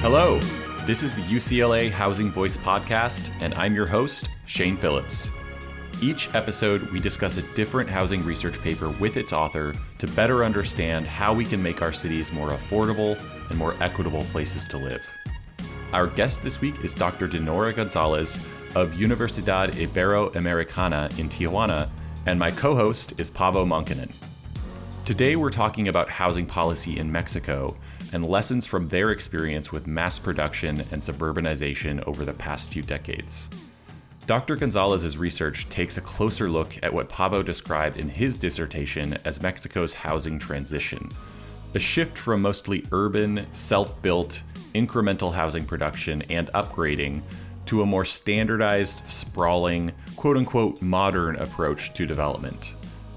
Hello, this is the UCLA Housing Voice podcast, and I'm your host, Shane Phillips. Each episode, we discuss a different housing research paper with its author to better understand how we can make our cities more affordable and more equitable places to live. Our guest this week is Dr. Dinorah González of Universidad Iberoamericana in Tijuana, and my co-host is Paavo Monkkonen. Today, we're talking about housing policy in Mexico and lessons from their experience with mass production and suburbanization over the past few decades. Dr. González's research takes a closer look at what Paavo described in his dissertation as Mexico's housing transition, a shift from mostly urban, self-built, incremental housing production and upgrading to a more standardized, sprawling, quote-unquote modern approach to development.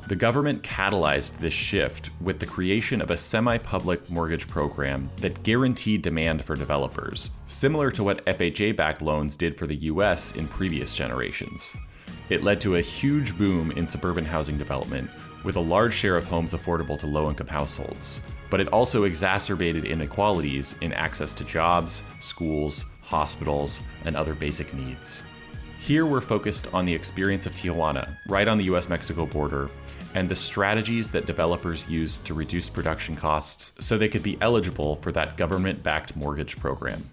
The government catalyzed this shift with the creation of a semi-public mortgage program that guaranteed demand for developers, similar to what FHA-backed loans did for the US in previous generations. It led to a huge boom in suburban housing development, with a large share of homes affordable to low-income households. But it also exacerbated inequalities in access to jobs, schools, hospitals, and other basic needs. Here we're focused on the experience of Tijuana, right on the US-Mexico border, and the strategies that developers used to reduce production costs so they could be eligible for that government-backed mortgage program.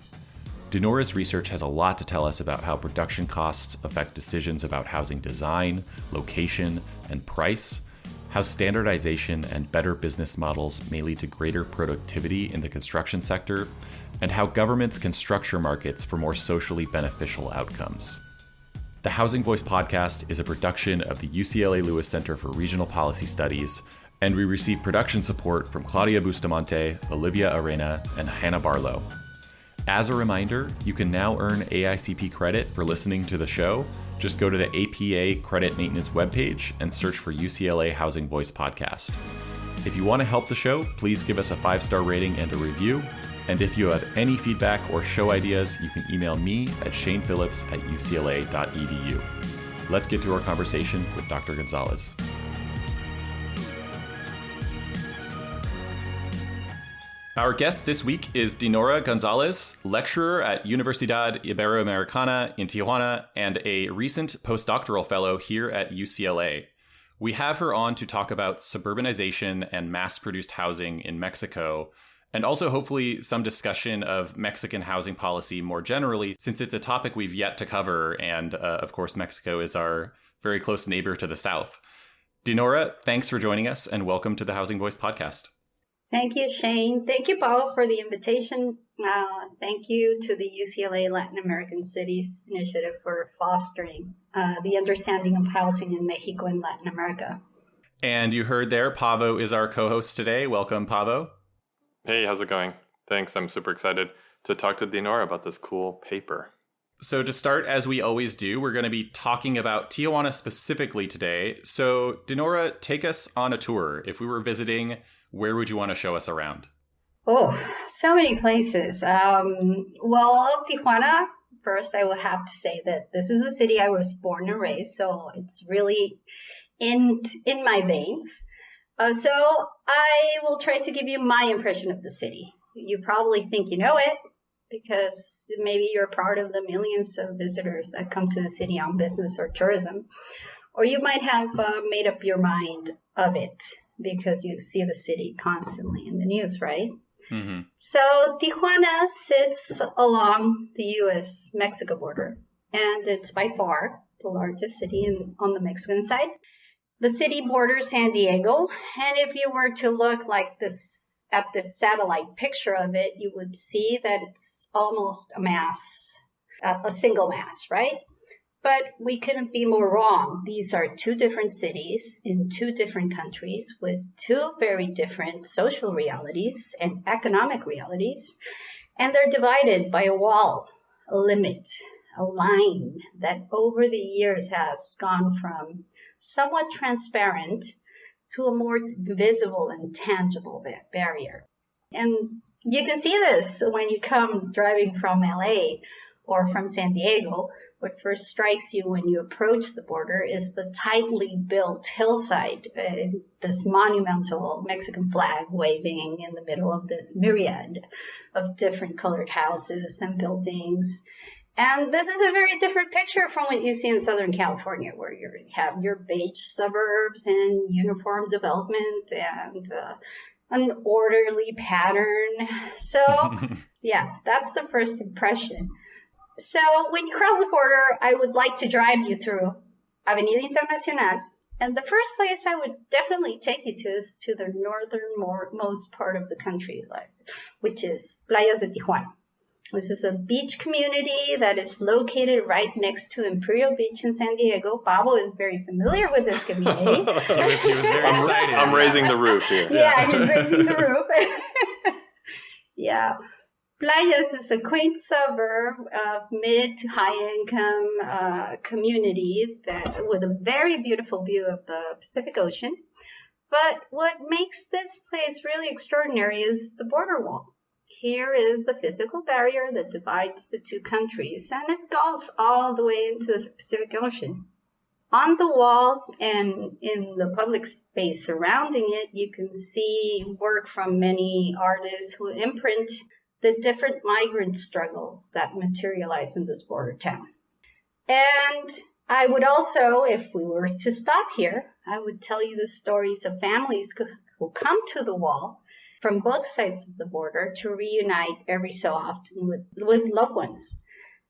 Dinorah's research has a lot to tell us about how production costs affect decisions about housing design, location, and price, how standardization and better business models may lead to greater productivity in the construction sector, and how governments can structure markets for more socially beneficial outcomes. The Housing Voice podcast is a production of the UCLA Lewis Center for Regional Policy Studies, and we receive production support from Claudia Bustamante, Olivia Arena, and Hannah Barlow. As a reminder, you can now earn AICP credit for listening to the show. Just go to the APA Credit Maintenance webpage and search for UCLA Housing Voice podcast. If you want to help the show, please give us a 5-star rating and a review. And if you have any feedback or show ideas, you can email me at shanephillips@ucla.edu. Let's get to our conversation with Dr. González. Our guest this week is Dinorah González, lecturer at Universidad Iberoamericana in Tijuana and a recent postdoctoral fellow here at UCLA. We have her on to talk about suburbanization and mass-produced housing in Mexico, and also hopefully some discussion of Mexican housing policy more generally, since it's a topic we've yet to cover, and of course Mexico is our very close neighbor to the south. Dinorah, thanks for joining us, and welcome to the Housing Voice podcast. Thank you, Shane. Thank you, Paul, for the invitation. Thank you to the UCLA Latin American Cities Initiative for fostering the understanding of housing in Mexico and Latin America. And you heard there, Paavo is our co-host today. Welcome, Paavo. Hey, how's it going? Thanks. I'm super excited to talk to Dinorah about this cool paper. So to start, as we always do, we're going to be talking about Tijuana specifically today. So Dinorah, take us on a tour. If we were visiting, where would you want to show us around? Oh, so many places. Tijuana, first I will have to say that this is a city I was born and raised, so it's really in my veins. So I will try to give you my impression of the city. You probably think you know it because maybe you're part of the millions of visitors that come to the city on business or tourism. Or you might have made up your mind of it because you see the city constantly in the news, right? Mm-hmm. So Tijuana sits along the U.S.-Mexico border, and it's by far the largest city on the Mexican side. The city borders San Diego, and if you were to look like this at this satellite picture of it, you would see that it's almost a single mass, right? But we couldn't be more wrong. These are two different cities in two different countries with two very different social realities and economic realities, and they're divided by a wall, a limit, a line that over the years has gone from somewhat transparent to a more visible and tangible barrier. And you can see this when you come driving from LA or from San Diego, what first strikes you when you approach the border is the tightly built hillside, this monumental Mexican flag waving in the middle of this myriad of different colored houses and buildings. And this is a very different picture from what you see in Southern California, where you have your beige suburbs and uniform development and an orderly pattern. So, yeah, that's the first impression. So when you cross the border, I would like to drive you through Avenida Internacional. And the first place I would definitely take you to is to the northernmost part of the country, which is Playas de Tijuana. This is a beach community that is located right next to Imperial Beach in San Diego. Pablo is very familiar with this community. He was very excited. I'm raising the roof here. Yeah, he's raising the roof. Yeah. Playas is a quaint suburb of mid to high income community with a very beautiful view of the Pacific Ocean. But what makes this place really extraordinary is the border wall. Here is the physical barrier that divides the two countries, and it goes all the way into the Pacific Ocean. On the wall and in the public space surrounding it, you can see work from many artists who imprint the different migrant struggles that materialize in this border town. And I would also, if we were to stop here, I would tell you the stories of families who come to the wall from both sides of the border to reunite every so often with loved ones.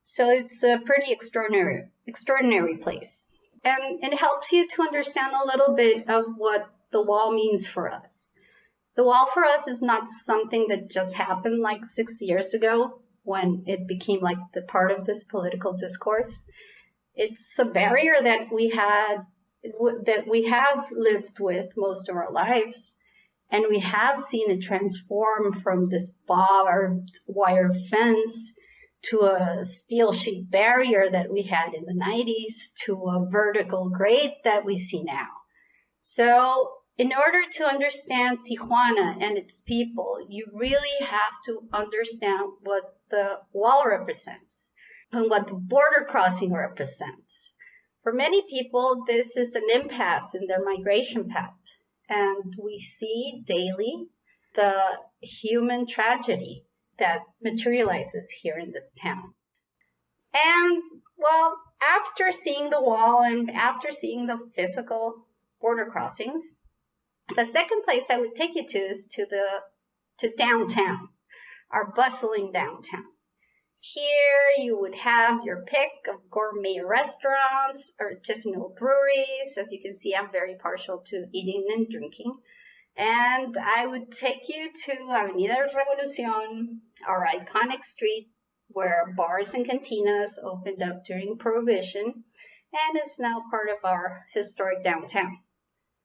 So it's a pretty extraordinary place. And it helps you to understand a little bit of what the wall means for us. The wall for us is not something that just happened like 6 years ago when it became like the part of this political discourse. It's a barrier that we have lived with most of our lives. And we have seen it transform from this barbed wire fence to a steel sheet barrier that we had in the 90s to a vertical grate that we see now. So in order to understand Tijuana and its people, you really have to understand what the wall represents and what the border crossing represents. For many people, this is an impasse in their migration path. And we see daily the human tragedy that materializes here in this town. And, well, after seeing the wall and after seeing the physical border crossings, the second place I would take you to is to downtown, our bustling downtown. Here you would have your pick of gourmet restaurants, artisanal breweries. As you can see, I'm very partial to eating and drinking. And I would take you to Avenida Revolucion, our iconic street where bars and cantinas opened up during Prohibition and is now part of our historic downtown.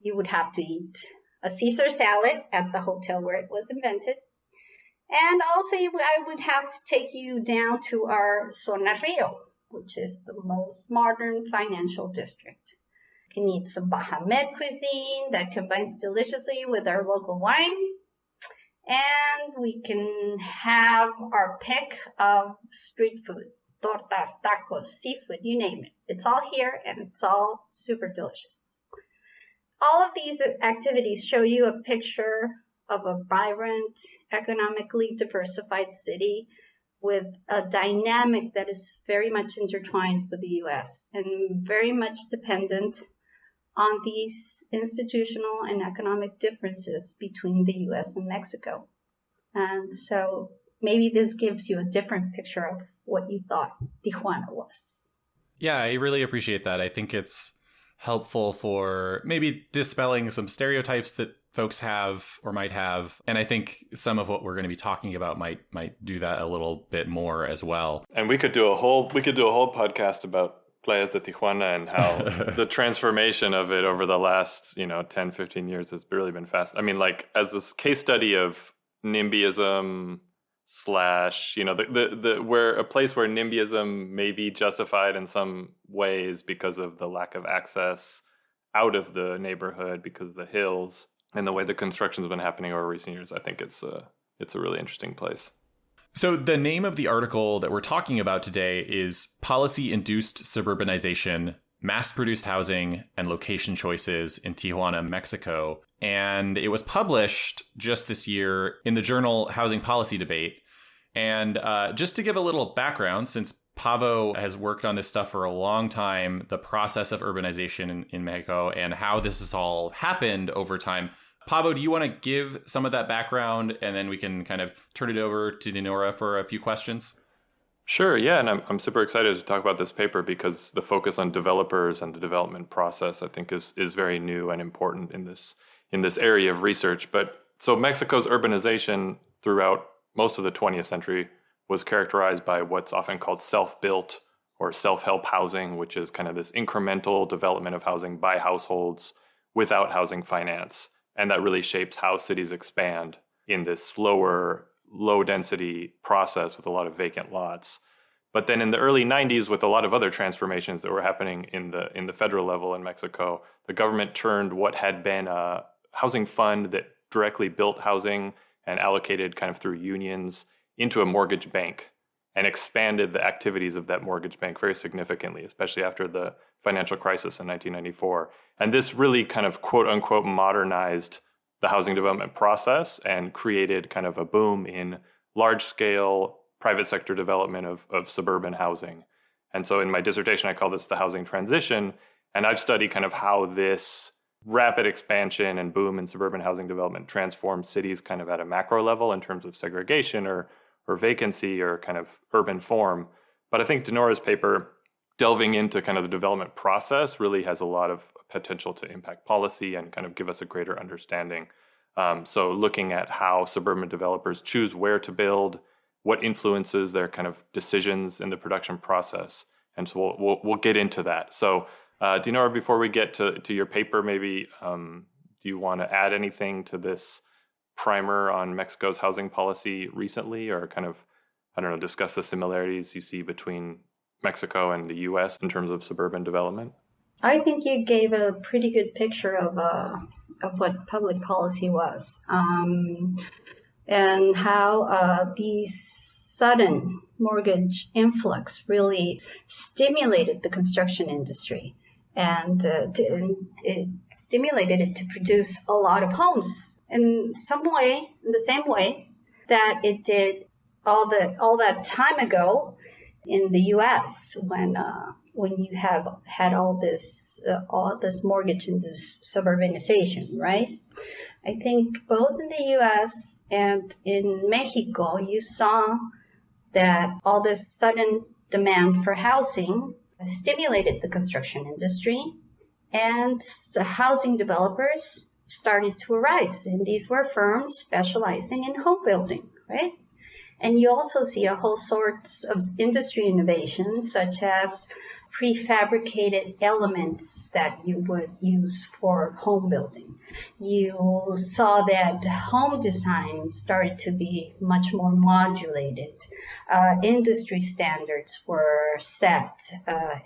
You would have to eat a Caesar salad at the hotel where it was invented. And also, I would have to take you down to our Zona Rio, which is the most modern financial district. You can eat some Baja Med cuisine that combines deliciously with our local wine. And we can have our pick of street food, tortas, tacos, seafood, you name it. It's all here and it's all super delicious. All of these activities show you a picture of a vibrant, economically diversified city with a dynamic that is very much intertwined with the U.S. and very much dependent on these institutional and economic differences between the U.S. and Mexico. And so maybe this gives you a different picture of what you thought Tijuana was. Yeah, I really appreciate that. I think it's helpful for maybe dispelling some stereotypes that folks have or might have. And I think some of what we're going to be talking about might do that a little bit more as well. And we could do a whole podcast about Playas de Tijuana and how the transformation of it over the last, 10, 15 years has really been fast. I mean, like as this case study of NIMBYism / where a place where NIMBYism may be justified in some ways because of the lack of access out of the neighborhood because of the hills and the way the construction's been happening over recent years. I think it's a really interesting place. So the name of the article that we're talking about today is Policy-Induced Suburbanization, Mass-Produced Housing, and Location Choices in Tijuana, Mexico. And it was published just this year in the journal Housing Policy Debate. And just to give a little background, since Pavo has worked on this stuff for a long time, the process of urbanization in Mexico and how this has all happened over time. Pavo, do you want to give some of that background, and then we can kind of turn it over to Dinorah for a few questions? Sure, yeah, and I'm super excited to talk about this paper because the focus on developers and the development process, I think, is very new and important in this area of research. But so Mexico's urbanization throughout most of the 20th century was characterized by what's often called self-built or self-help housing, which is kind of this incremental development of housing by households without housing finance. And that really shapes how cities expand in this slower, low-density process with a lot of vacant lots. But then in the early 90s, with a lot of other transformations that were happening in the federal level in Mexico, the government turned what had been a housing fund that directly built housing and allocated kind of through unions into a mortgage bank and expanded the activities of that mortgage bank very significantly, especially after the financial crisis in 1994. And this really kind of quote unquote modernized the housing development process and created kind of a boom in large scale private sector development of suburban housing. And so in my dissertation, I call this the housing transition. And I've studied kind of how this rapid expansion and boom in suburban housing development transformed cities kind of at a macro level in terms of segregation or vacancy or kind of urban form. But I think Dinorah's paper, delving into kind of the development process, really has a lot of potential to impact policy and kind of give us a greater understanding. So looking at how suburban developers choose where to build, what influences their kind of decisions in the production process. And so we'll get into that. So Dinorah, before we get to your paper, maybe do you want to add anything to this primer on Mexico's housing policy recently, or kind of, I don't know, discuss the similarities you see between Mexico and the U.S. in terms of suburban development? I think you gave a pretty good picture of what public policy was, and how the sudden mortgage influx really stimulated the construction industry, and it stimulated it to produce a lot of homes in the same way that it did all that time ago in the U.S. when you have had all this mortgage-induced suburbanization, right? I think both in the U.S. and in Mexico, you saw that all this sudden demand for housing stimulated the construction industry, and the housing developers started to arise. And these were firms specializing in home building, right? And you also see a whole sorts of industry innovations, such as prefabricated elements that you would use for home building. You saw that home design started to be much more modulated. Industry standards were set.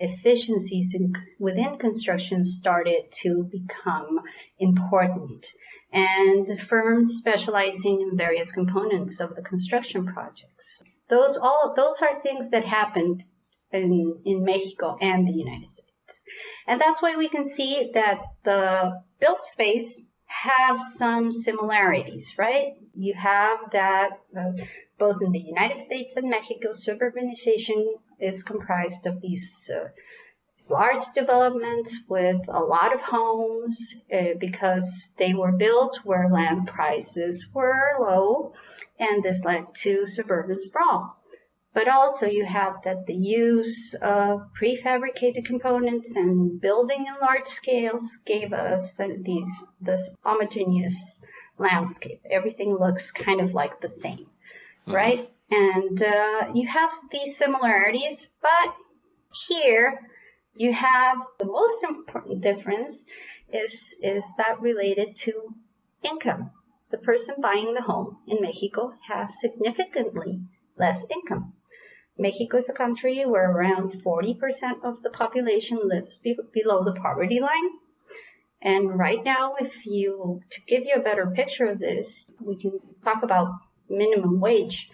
Efficiencies within construction started to become important. And firms specializing in various components of the construction projects. Those are things that happened in Mexico and the United States. And that's why we can see that the built space have some similarities, right? You have that both in the United States and Mexico, suburbanization is comprised of these large developments with a lot of homes because they were built where land prices were low, and this led to suburban sprawl. But also you have that the use of prefabricated components and building in large scales gave us this homogeneous landscape. Everything looks kind of like the same, right? And you have these similarities, but here you have the most important difference is that related to income. The person buying the home in Mexico has significantly less income. Mexico is a country where around 40% of the population lives below the poverty line. And right now, to give you a better picture of this, we can talk about minimum wage.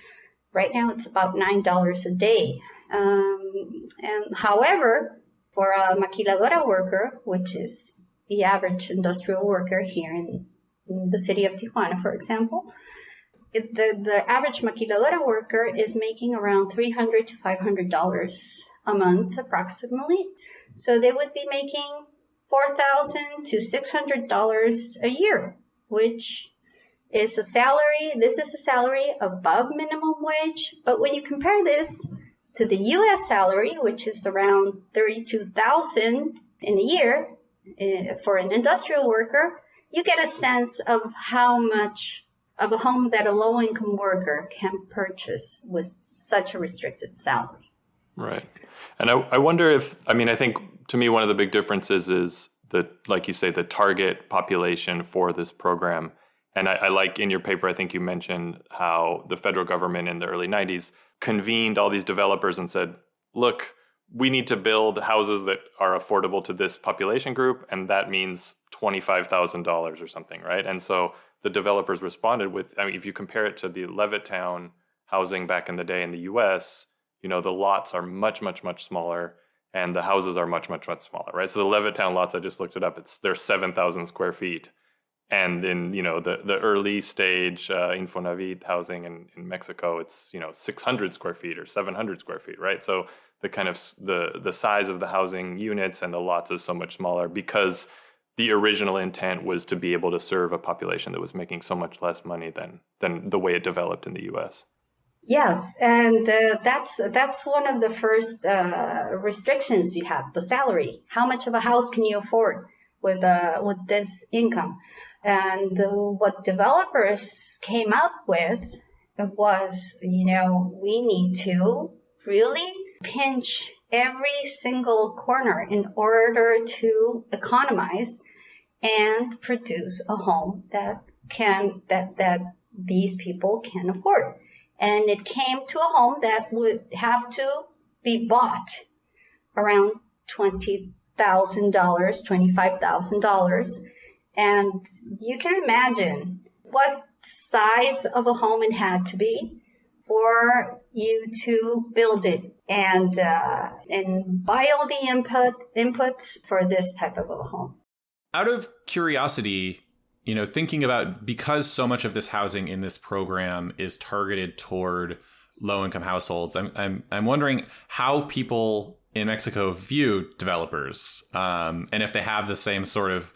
Right now, it's about $9 a day. And however, for a maquiladora worker, which is the average industrial worker here in the city of Tijuana, for example, the average maquiladora worker is making around $300 to $500 a month approximately. So they would be making $4,000 to $600 a year, which is a salary. This is a salary above minimum wage. But when you compare this to the U.S. salary, which is around $32,000 in a year for an industrial worker, you get a sense of how much of a home that a low-income worker can purchase with such a restricted salary. Right. And I wonder if, I think to me, one of the big differences is that, like you say, the target population for this program. And I like in your paper, I think you mentioned how the federal government in the early 90s convened all these developers and said, look, we need to build houses that are affordable to this population group. And that means $25,000 or something, right? And so the developers responded with, if you compare it to the Levittown housing back in the day in the US, the lots are much, much, much smaller and the houses are much, much, much smaller, right? So the Levittown lots, I just looked it up, they're 7,000 square feet. And in, the early stage INFONAVIT housing in Mexico, it's, 600 square feet or 700 square feet, right? So the kind of the size of the housing units and the lots is so much smaller because the original intent was to be able to serve a population that was making so much less money than the way it developed in the U.S. Yes, and that's one of the first restrictions you have, the salary. How much of a house can you afford with this income? And what developers came up with was, we need to really pinch every single corner in order to economize and produce a home that these people can afford. And it came to a home that would have to be bought around $20,000, $25,000. And you can imagine what size of a home it had to be for you to build it and buy all the inputs for this type of a home. Out of curiosity, thinking about, because so much of this housing in this program is targeted toward low-income households, I'm wondering how people in Mexico view developers, and if they have the same sort of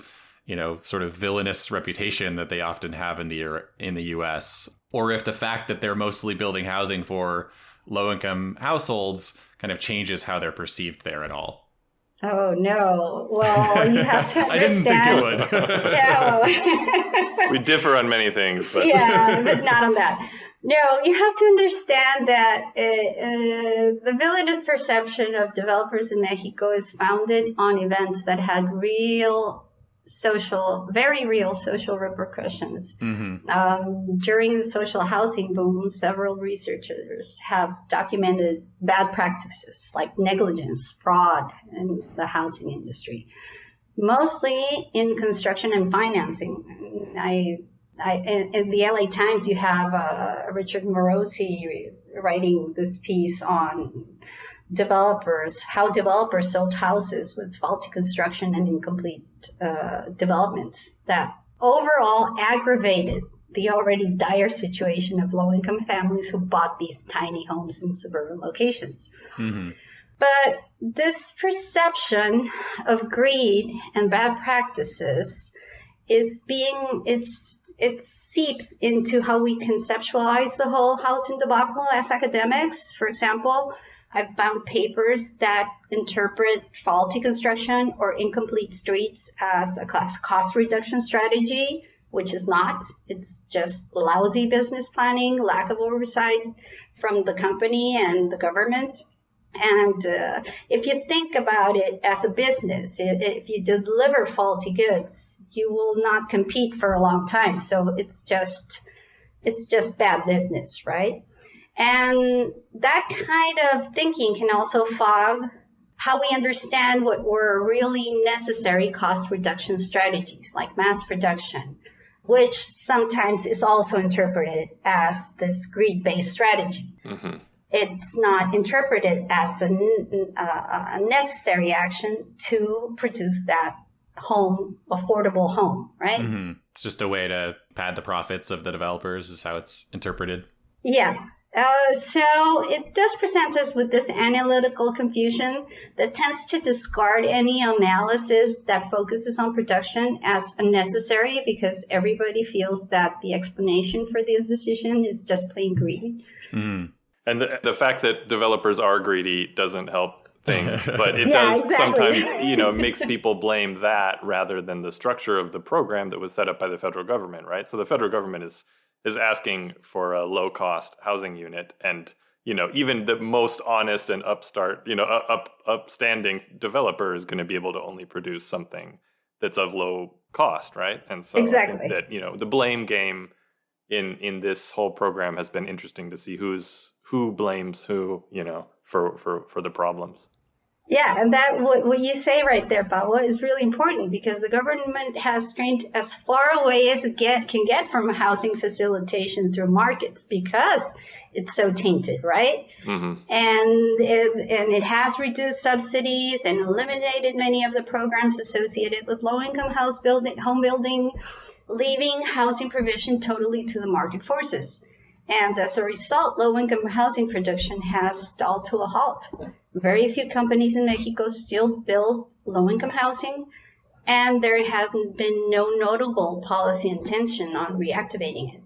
villainous reputation that they often have in the U.S., or if the fact that they're mostly building housing for low-income households kind of changes how they're perceived there at all. Oh, no. Well, you have to understand. I didn't think it would. Yeah. We differ on many things, but yeah, but not on that. No, you have to understand that the villainous perception of developers in Mexico is founded on events that had very real social repercussions. Mm-hmm. During the social housing boom, several researchers have documented bad practices like negligence, fraud in the housing industry, mostly in construction and financing. In the LA Times, you have Richard Morosi writing this piece on how developers sold houses with faulty construction and incomplete developments that overall aggravated the already dire situation of low-income families who bought these tiny homes in suburban locations. Mm-hmm. But this perception of greed and bad practices it seeps into how we conceptualize the whole housing debacle as academics. For example, I've found papers that interpret faulty construction or incomplete streets as a cost reduction strategy, which is not. It's just lousy business planning, lack of oversight from the company and the government. And if you think about it as a business, if you deliver faulty goods, you will not compete for a long time. So it's just bad business, right? And that kind of thinking can also fog how we understand what were really necessary cost reduction strategies like mass production, which sometimes is also interpreted as this greed-based strategy. Mm-hmm. It's not interpreted as a necessary action to produce that affordable home, right? Mm-hmm. It's just a way to pad the profits of the developers is how it's interpreted. Yeah. So it does present us with this analytical confusion that tends to discard any analysis that focuses on production as unnecessary because everybody feels that the explanation for this decision is just plain greed. Mm. And the fact that developers are greedy doesn't help things, but it does sometimes, makes people blame that rather than the structure of the program that was set up by the federal government, right? So the federal government is asking for a low-cost housing unit, and even the most honest and upstanding developer is going to be able to only produce something that's of low cost, right? And so exactly. I think that the blame game in this whole program has been interesting to see who blames who, for the problems. Yeah, and that what you say right there, Paolo, is really important because the government has strained as far away as it can get from housing facilitation through markets because it's so tainted, right? Mm-hmm. And it has reduced subsidies and eliminated many of the programs associated with low-income home building, leaving housing provision totally to the market forces. And as a result, low-income housing production has stalled to a halt. Very few companies in Mexico still build low-income housing, and there hasn't been no notable policy intention on reactivating it.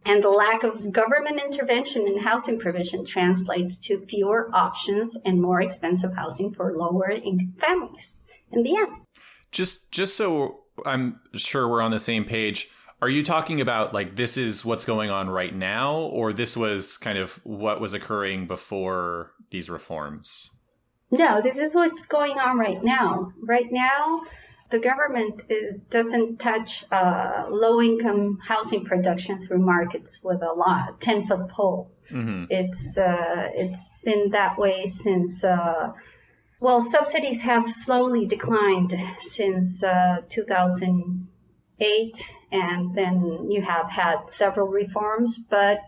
And the lack of government intervention in housing provision translates to fewer options and more expensive housing for lower-income families in the end. Just so I'm sure we're on the same page, are you talking about like this is what's going on right now, or this was kind of what was occurring before these reforms? No, this is what's going on right now. Right now, the government doesn't touch low-income housing production through markets with a 10-foot pole. Mm-hmm. It's been that way since, subsidies have slowly declined since 2008, and then you have had several reforms, but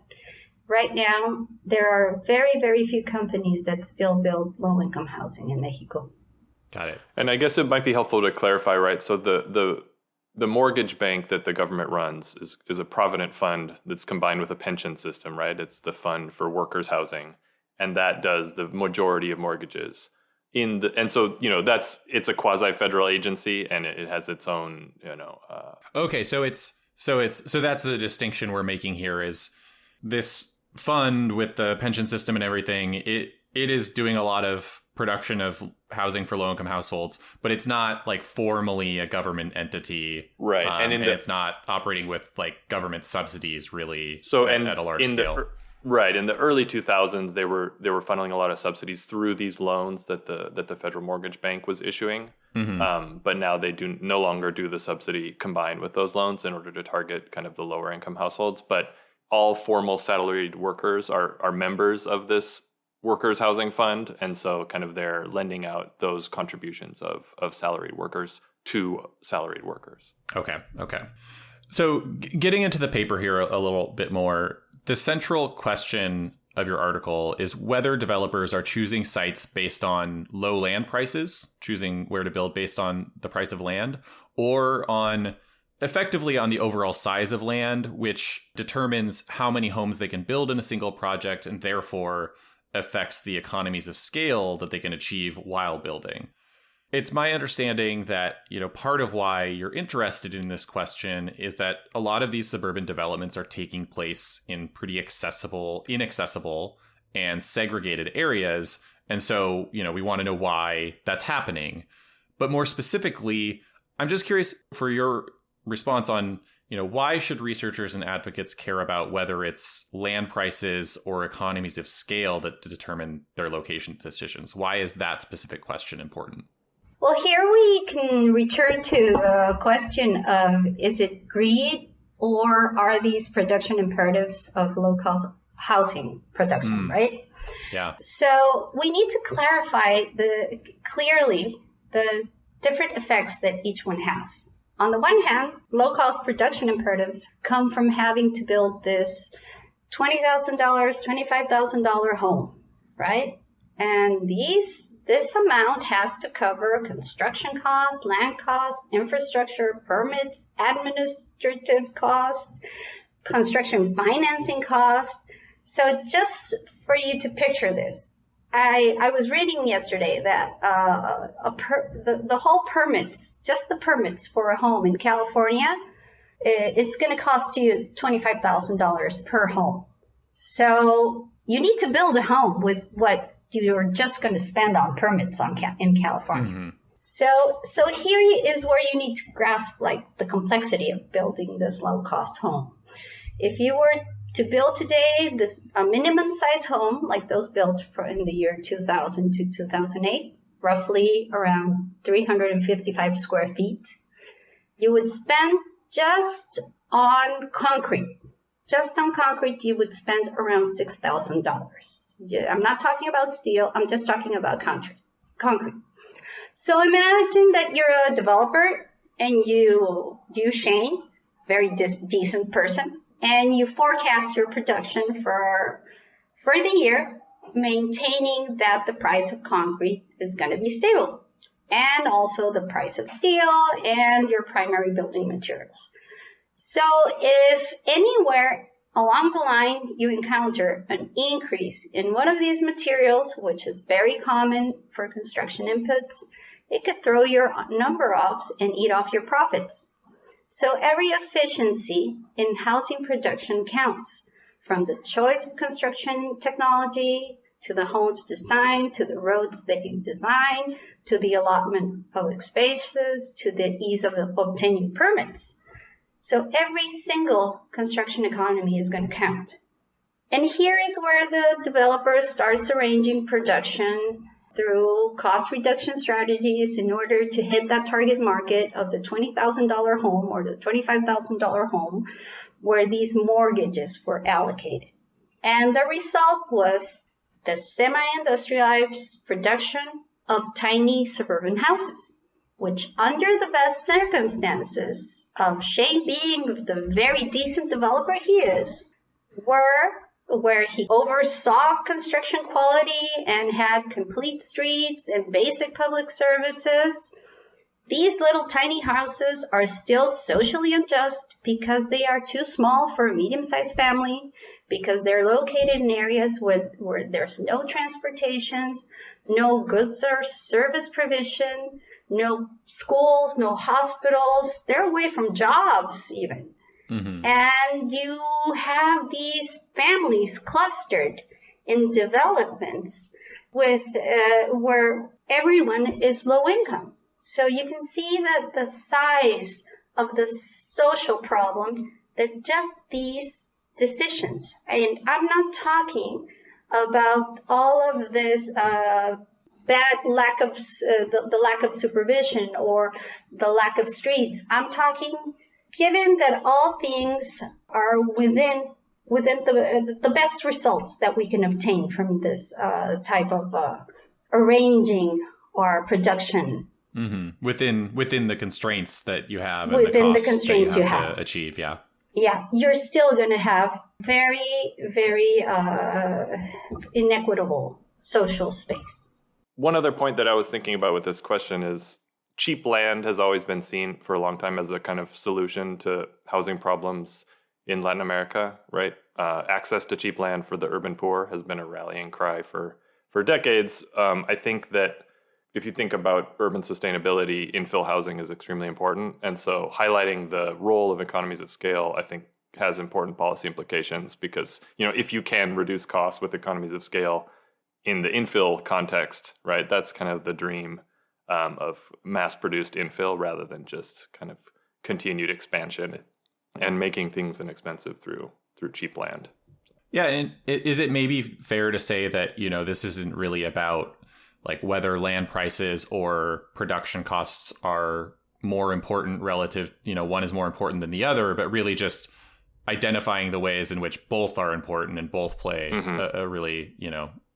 right now, there are very, very few companies that still build low-income housing in Mexico. Got it. And I guess it might be helpful to clarify, right? So the mortgage bank that the government runs is a provident fund that's combined with a pension system, right? It's the fund for workers' housing, and that does the majority of mortgages. It's a quasi-federal agency, and it has its own, Okay, so that's the distinction we're making here is this fund with the pension system and everything, it is doing a lot of production of housing for low-income households, but it's not like formally a government entity, right? And it's not operating with like government subsidies really at a large scale. Right. In the early 2000s, they were funneling a lot of subsidies through these loans that the Federal Mortgage Bank was issuing. Mm-hmm. But now they do no longer do the subsidy combined with those loans in order to target kind of the lower income households. But all formal salaried workers are members of this workers' housing fund. And so kind of they're lending out those contributions of salaried workers to salaried workers. Okay. So getting into the paper here a little bit more, the central question of your article is whether developers are choosing sites based on low land prices, choosing where to build based on the price of land, or effectively on the overall size of land, which determines how many homes they can build in a single project and therefore affects the economies of scale that they can achieve while building. It's my understanding that, part of why you're interested in this question is that a lot of these suburban developments are taking place in pretty inaccessible and segregated areas. And so, we want to know why that's happening. But more specifically, I'm just curious for your response on, why should researchers and advocates care about whether it's land prices or economies of scale that determine their location decisions? Why is that specific question important? Well, here we can return to the question of, is it greed or are these production imperatives of low-cost housing production, right? Yeah. So we need to clarify clearly the different effects that each one has On the one hand, low-cost production imperatives come from having to build this $20,000, $25,000 home, right? And this amount has to cover construction costs, land costs, infrastructure, permits, administrative costs, construction financing costs. So just for you to picture this, I was reading yesterday that the whole permits, just the permits for a home in California, it's going to cost you $25,000 per home. So you need to build a home with what you're just going to spend on permits in California. Mm-hmm. So here is where you need to grasp like the complexity of building this low-cost home. If you were to build today a minimum size home like those built in the year 2000 to 2008, roughly around 355 square feet, you would spend just on concrete, you would spend around $6,000. I'm not talking about steel. I'm just talking about concrete. So imagine that you're a developer and you, Shane, very decent person, and you forecast your production for the year, maintaining that the price of concrete is going to be stable, and also the price of steel and your primary building materials. So if anywhere along the line you encounter an increase in one of these materials, which is very common for construction inputs, it could throw your number off and eat off your profits. So every efficiency in housing production counts, from the choice of construction technology, to the home's design, to the roads that you design, to the allotment of spaces, to the ease of obtaining permits. So every single construction economy is going to count. And here is where the developer starts arranging production through cost reduction strategies in order to hit that target market of the $20,000 home or the $25,000 home where these mortgages were allocated. And the result was the semi-industrialized production of tiny suburban houses, which under the best circumstances of Shane being the very decent developer he is, were where he oversaw construction quality and had complete streets and basic public services. These little tiny houses are still socially unjust because they are too small for a medium-sized family, because they're located in areas where there's no transportation, no goods or service provision, no schools, no hospitals. They're away from jobs even. Mm-hmm. And you have these families clustered in developments with where everyone is low income. So you can see that the size of the social problem that just these decisions, and I'm not talking about all of this bad lack of the lack of supervision or the lack of streets. I'm talking given that all things are within the best results that we can obtain from this type of arranging or production. Mm-hmm. Within the constraints that you have, and within the the constraints you have to achieve, yeah. Yeah, you're still going to have very, very inequitable social space. One other point that I was thinking about with this question is cheap land has always been seen for a long time as a kind of solution to housing problems in Latin America, right? Access to cheap land for the urban poor has been a rallying cry for decades. I think that if you think about urban sustainability, infill housing is extremely important. And so highlighting the role of economies of scale, I think, has important policy implications because, if you can reduce costs with economies of scale in the infill context, right, that's kind of the dream of mass-produced infill rather than just kind of continued expansion and making things inexpensive through cheap land. Yeah, and is it maybe fair to say that, this isn't really about like whether land prices or production costs are more important relative, one is more important than the other, but really just identifying the ways in which both are important and both play a really,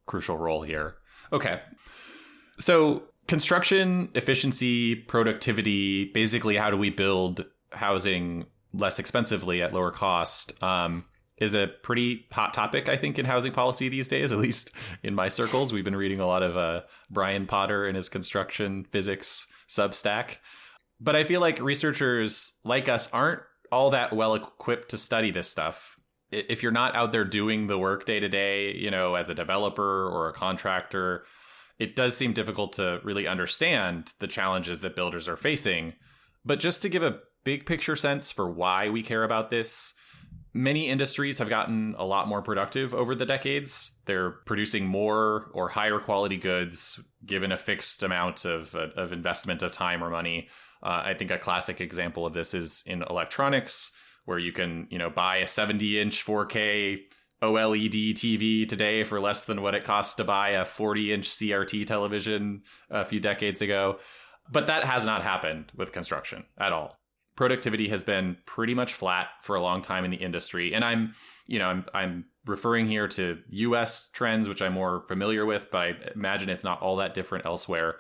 crucial role here. Okay. So Construction efficiency, productivity, basically how do we build housing less expensively at lower cost, is a pretty hot topic, I think, in housing policy these days, at least in my circles. We've been reading a lot of Brian Potter and his construction physics Substack. But I feel like researchers like us aren't all that well equipped to study this stuff. If you're not out there doing the work day to day, as a developer or a contractor, it does seem difficult to really understand the challenges that builders are facing. But just to give a big picture sense for why we care about this, many industries have gotten a lot more productive over the decades. They're producing more or higher quality goods given a fixed amount of investment of time or money. I think a classic example of this is in electronics, where you can, buy a 70-inch 4K OLED TV today for less than what it costs to buy a 40-inch CRT television a few decades ago. But that has not happened with construction at all. Productivity has been pretty much flat for a long time in the industry. And I'm referring here to US trends, which I'm more familiar with, but I imagine it's not all that different elsewhere,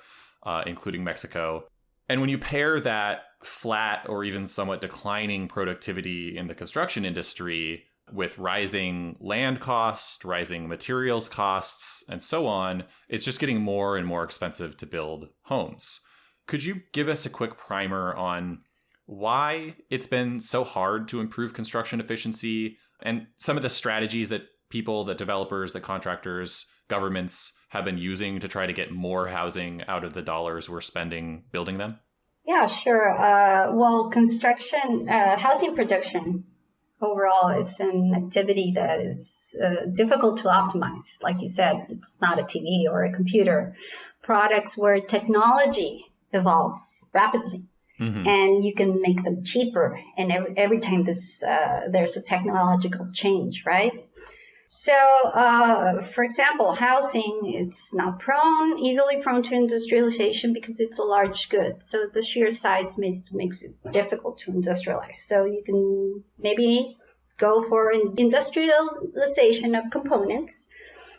including Mexico. And when you pair that flat or even somewhat declining productivity in the construction industry with rising land costs, rising materials costs, and so on, it's just getting more and more expensive to build homes. Could you give us a quick primer on why it's been so hard to improve construction efficiency and some of the strategies that people, that developers, that contractors, governments have been using to try to get more housing out of the dollars we're spending building them? Yeah, sure. Construction, housing production overall is an activity that is difficult to optimize. Like you said, it's not a TV or a computer. Products where technology evolves rapidly. Mm-hmm. And you can make them cheaper. And every time there's a technological change, right? So, for example, housing, it's not easily prone to industrialization because it's a large good. So the sheer size makes it difficult to industrialize. So you can maybe go for an industrialization of components,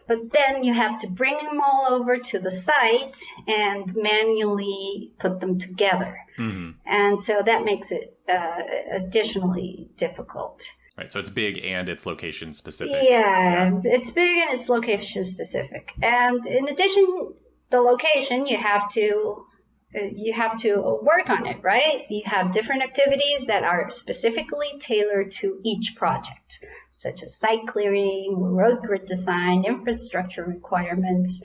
but then you have to bring them all over to the site and manually put them together. Mm-hmm. And so that makes it additionally difficult. Right. So it's big and it's location specific. Yeah, it's big and it's location specific. And in addition, the location, you have to work on it, right? You have different activities that are specifically tailored to each project, such as site clearing, road grid design, infrastructure requirements.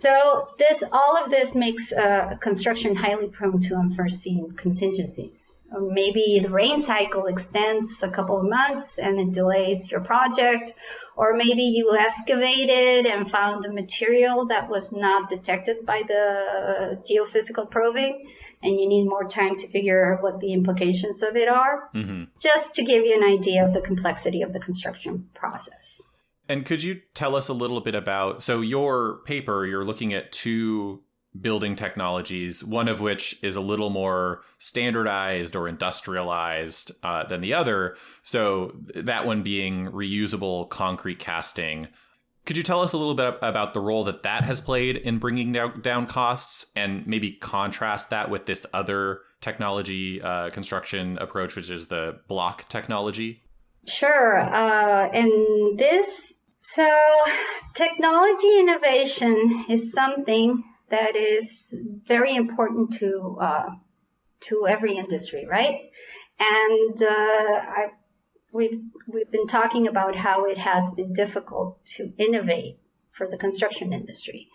So all of this makes construction highly prone to unforeseen contingencies. Maybe the rain cycle extends a couple of months and it delays your project, or maybe you excavated and found a material that was not detected by the geophysical probing, and you need more time to figure out what the implications of it are. Mm-hmm. Just to give you an idea of the complexity of the construction process. And could you tell us a little bit about, so your paper, you're looking at two building technologies, one of which is a little more standardized or industrialized than the other. So that one being reusable concrete casting. Could you tell us a little bit about the role that has played in bringing down costs, and maybe contrast that with this other technology construction approach, which is the block technology? Sure. So technology innovation is something that is very important to every industry, right? And we've been talking about how it has been difficult to innovate for the construction industry.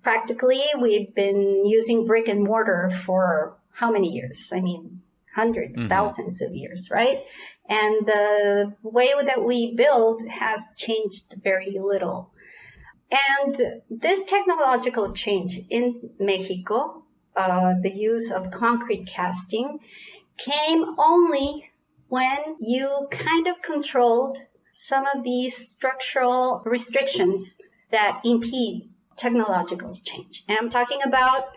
Practically, we've been using brick and mortar for how many years? I mean, hundreds, mm-hmm. thousands of years, right? And the way that we build has changed very little. And this technological change in Mexico, the use of concrete casting, came only when you kind of controlled some of these structural restrictions that impede technological change. And I'm talking about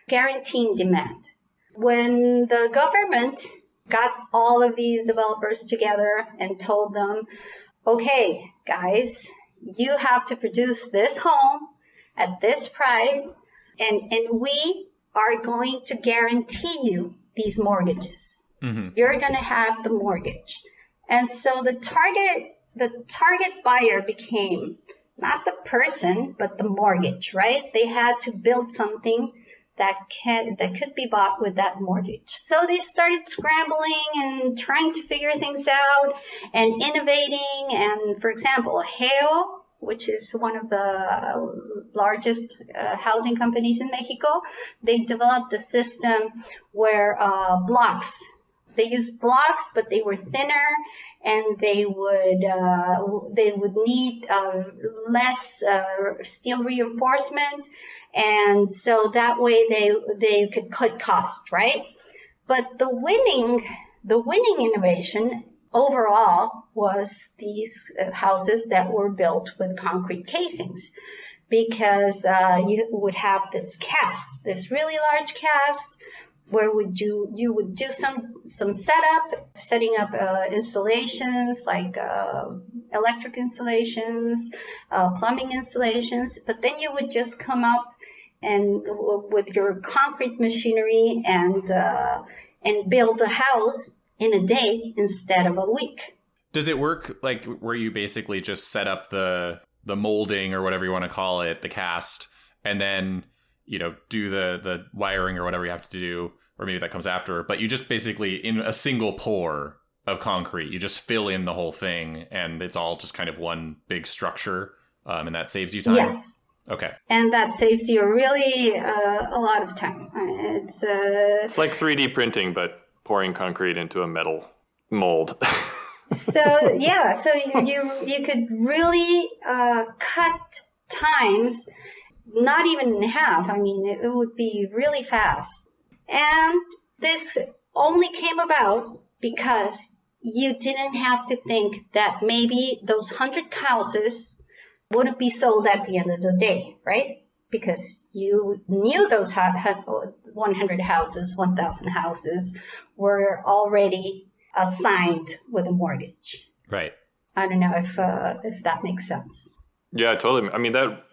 guaranteeing demand. When the government got all of these developers together and told them, okay, guys, you have to produce this home at this price, and we are going to guarantee you these mortgages. Mm-hmm. You're going to have the mortgage. And so the target buyer became not the person, but the mortgage, right? They had to build something that could be bought with that mortgage. So they started scrambling and trying to figure things out and innovating. And for example, Heo, which is one of the largest housing companies in Mexico, they developed a system where they used blocks, but they were thinner, and they would need less steel reinforcement, and so that way they could cut costs, right? But the winning innovation overall was these houses that were built with concrete casings, because you would have this this really large cast, where you would do some setting up installations like electric installations, plumbing installations, but then you would just come up and with your concrete machinery and build a house in a day instead of a week. Does it work like where you basically just set up the molding or whatever you want to call it, the cast, and then do the wiring or whatever you have to do? Or maybe that comes after, but you just basically, in a single pour of concrete, you just fill in the whole thing, and it's all just kind of one big structure, and that saves you time? Yes. Okay. And that saves you really a lot of time. It's like 3D printing, but pouring concrete into a metal mold. So you could really cut times, not even in half. I mean, it would be really fast. And this only came about because you didn't have to think that maybe those 100 houses wouldn't be sold at the end of the day, right? Because you knew those 100 houses, 1,000 houses were already assigned with a mortgage. Right. I don't know if that makes sense. Yeah, totally. I mean, that,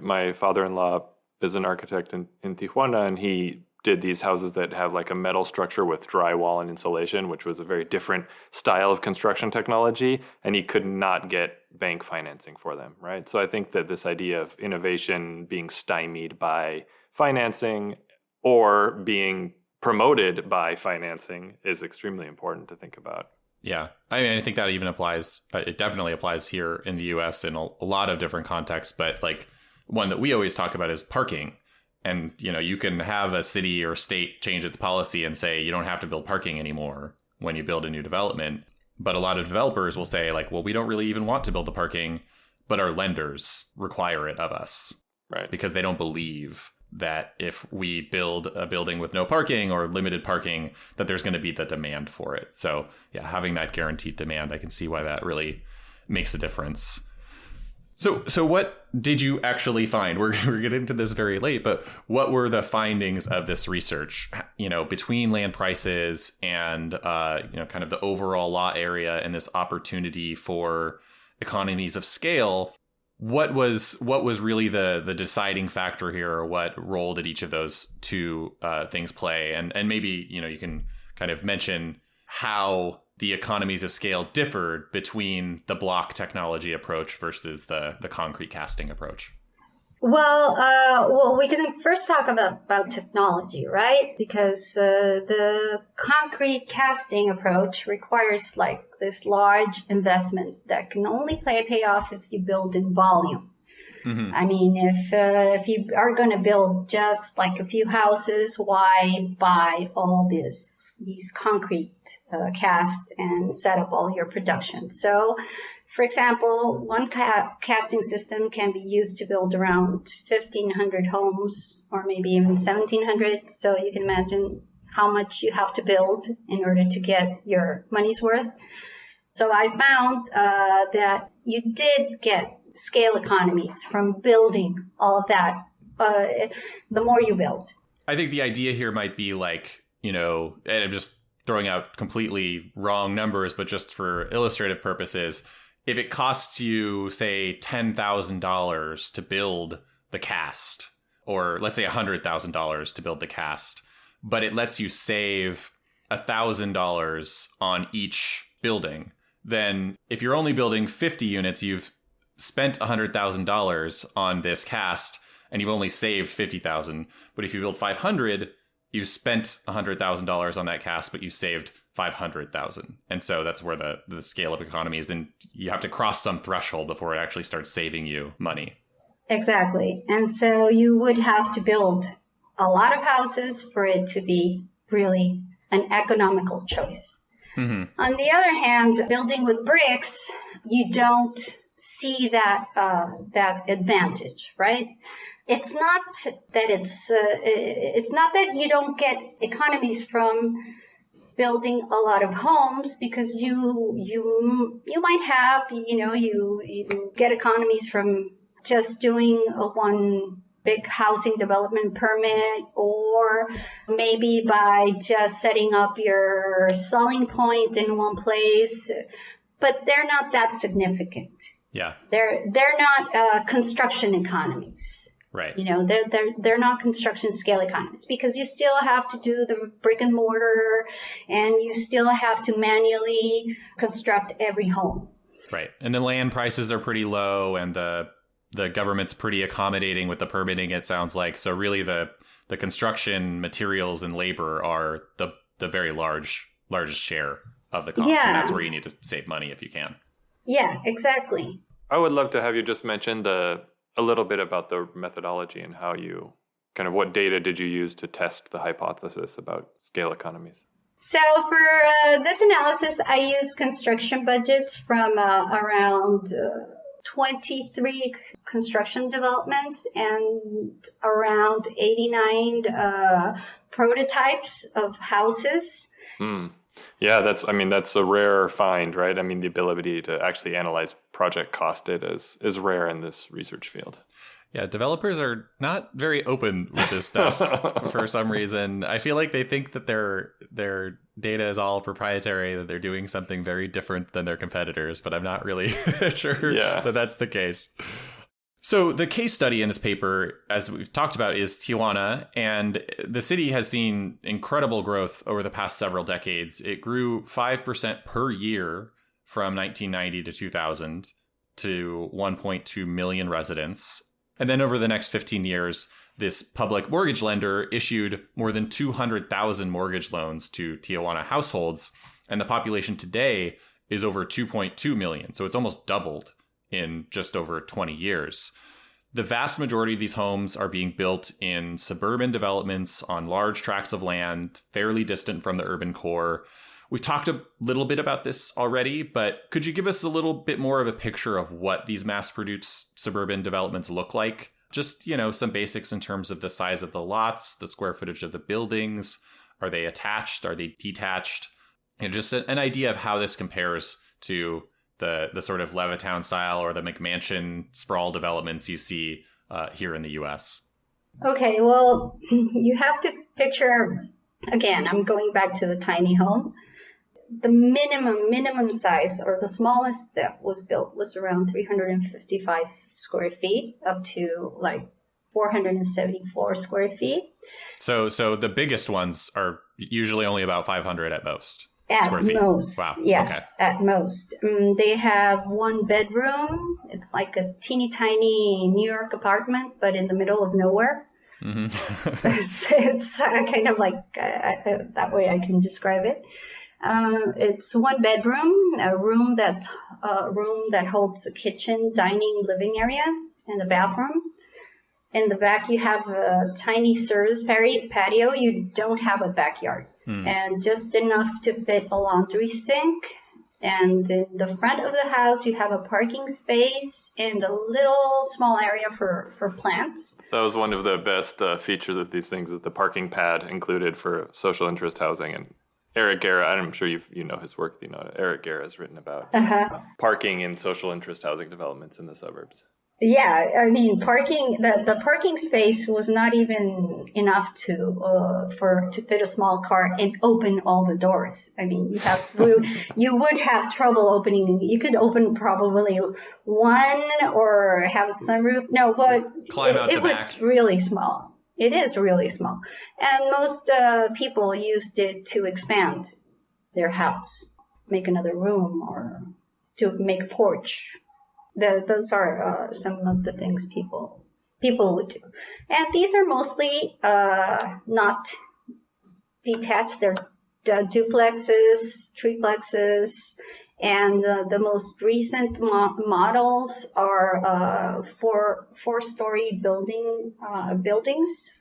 my father-in-law is an architect in Tijuana, and he did these houses that have like a metal structure with drywall and insulation, which was a very different style of construction technology, and he could not get bank financing for them, right? So I think that this idea of innovation being stymied by financing or being promoted by financing is extremely important to think about. Yeah. I mean, I think that even applies, it definitely applies here in the US in a lot of different contexts, but like one that we always talk about is parking. And, you can have a city or state change its policy and say you don't have to build parking anymore when you build a new development. But a lot of developers will say like, well, we don't really even want to build the parking, but our lenders require it of us. Right. Because they don't believe that if we build a building with no parking or limited parking, that there's going to be the demand for it. So yeah, having that guaranteed demand, I can see why that really makes a difference. So what did you actually find? We're getting into this very late, but what were the findings of this research, between land prices and, kind of the overall law area and this opportunity for economies of scale? What was really the deciding factor here, or what role did each of those two things play? And maybe, you can kind of mention how the economies of scale differed between the block technology approach versus the concrete casting approach. Well, we can first talk about technology, right? Because the concrete casting approach requires like this large investment that can only pay off if you build in volume. Mm-hmm. I mean, if you are going to build just like a few houses, why buy all these concrete cast and set up all your production? So, for example, one casting system can be used to build around 1,500 homes, or maybe even 1,700. So you can imagine how much you have to build in order to get your money's worth. So I found that you did get scale economies from building all of that, the more you build. I think the idea here might be like, and I'm just throwing out completely wrong numbers, but just for illustrative purposes, if it costs you, say, $10,000 to build the cast, or let's say $100,000 to build the cast, but it lets you save $1,000 on each building, then if you're only building 50 units, you've spent $100,000 on this cast and you've only saved $50,000. But if you build 500, you've spent $100,000 on that cast, but you saved $500,000. And so that's where the scale of economy is. And you have to cross some threshold before it actually starts saving you money. Exactly. And so you would have to build a lot of houses for it to be really an economical choice. Mm-hmm. On the other hand, building with bricks, you don't see that advantage, right? It's not that you don't get economies from building a lot of homes, because you might have, you get economies from just doing one big housing development permit, or maybe by just setting up your selling point in one place, but they're not that significant. Yeah. They're not construction economies. Right. They're not construction scale economies, because you still have to do the brick and mortar and you still have to manually construct every home. Right. And the land prices are pretty low, and the government's pretty accommodating with the permitting, it sounds like. So really the construction materials and labor are the very largest share of the cost. Yeah. And that's where you need to save money if you can. Yeah, exactly. I would love to have you just mention a little bit about the methodology and how you what data did you use to test the hypothesis about scale economies? So for this analysis, I used construction budgets from around 23 construction developments and around 89 prototypes of houses. Yeah, that's a rare find, right? I mean, the ability to actually analyze project cost data is rare in this research field. Yeah, developers are not very open with this stuff for some reason. I feel like they think that their data is all proprietary, that they're doing something very different than their competitors, but I'm not really sure that that's the case. So the case study in this paper, as we've talked about, is Tijuana, and the city has seen incredible growth over the past several decades. It grew 5% per year from 1990 to 2000 to 1.2 million residents. And then over the next 15 years, this public mortgage lender issued more than 200,000 mortgage loans to Tijuana households, and the population today is over 2.2 million. So it's almost doubled in just over 20 years. The vast majority of these homes are being built in suburban developments on large tracts of land, fairly distant from the urban core. We've talked a little bit about this already, but could you give us a little bit more of a picture of what these mass-produced suburban developments look like? Just, some basics in terms of the size of the lots, the square footage of the buildings. Are they attached? Are they detached? And just an idea of how this compares to the sort of Levittown style or the McMansion sprawl developments you see here in the U.S. Okay, well, you have to picture, again, I'm going back to the tiny home. The minimum size, or the smallest that was built, was around 355 square feet up to like 474 square feet. So the biggest ones are usually only about 500 at most. At most, wow. Yes, okay. At most. They have one bedroom. It's like a teeny tiny New York apartment, but in the middle of nowhere. Mm-hmm. It's kind of like that way I can describe it. It's one bedroom, a room that holds a kitchen, dining, living area, and a bathroom. In the back, you have a tiny service patio. You don't have a backyard. And just enough to fit a laundry sink. And in the front of the house, you have a parking space and a little small area for plants. That was one of the best features of these things, is the parking pad included for social interest housing. And Eric Guerra, I'm sure you know his work, Eric Guerra has written about parking in social interest housing developments in the suburbs. Yeah, I mean, the parking space was not even enough to fit a small car and open all the doors. I mean, you would have trouble opening. You could open probably one or have a sunroof. No, but it was really small. It is really small. And most people used it to expand their house, make another room or to make a porch. Those are some of the things people would do. And these are mostly not detached. They're duplexes, triplexes, and the most recent models are four-story buildings,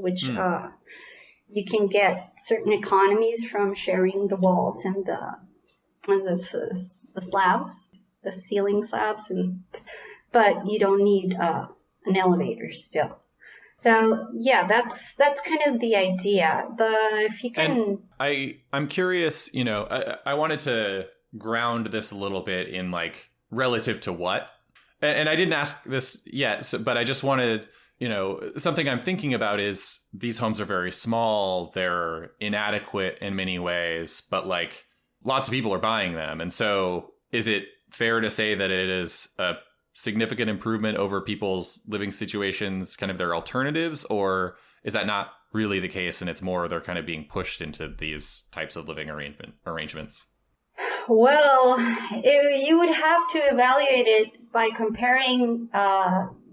which you can get certain economies from sharing the walls and the slabs. The ceiling slabs, but you don't need an elevator still. So yeah, that's kind of the idea. If you can, and I'm curious. I wanted to ground this a little bit in like relative to what, and I didn't ask this yet, but I just wanted something I'm thinking about is these homes are very small, they're inadequate in many ways, but like lots of people are buying them, and so is it fair to say that it is a significant improvement over people's living situations, kind of their alternatives, or is that not really the case and it's more they're kind of being pushed into these types of living arrangements? Well, you would have to evaluate it by comparing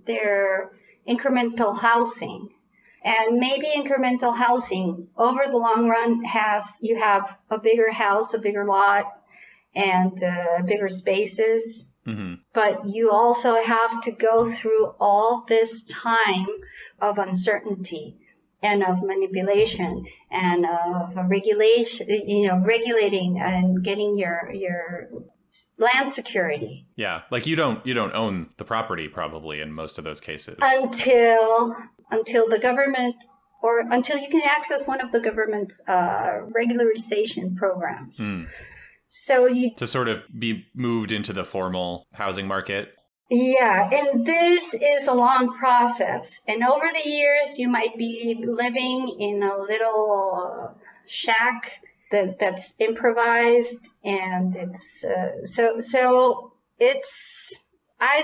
their incremental housing. And maybe incremental housing over the long run you have a bigger house, a bigger lot, and bigger spaces. Mm-hmm. But you also have to go through all this time of uncertainty and of manipulation and of regulation, regulating and getting your land security. Yeah, like you don't own the property probably in most of those cases until the government or until you can access one of the government's regularization programs. So to sort of be moved into the formal housing market. Yeah, and this is a long process. And over the years, you might be living in a little shack that's improvised, and it's so it's. I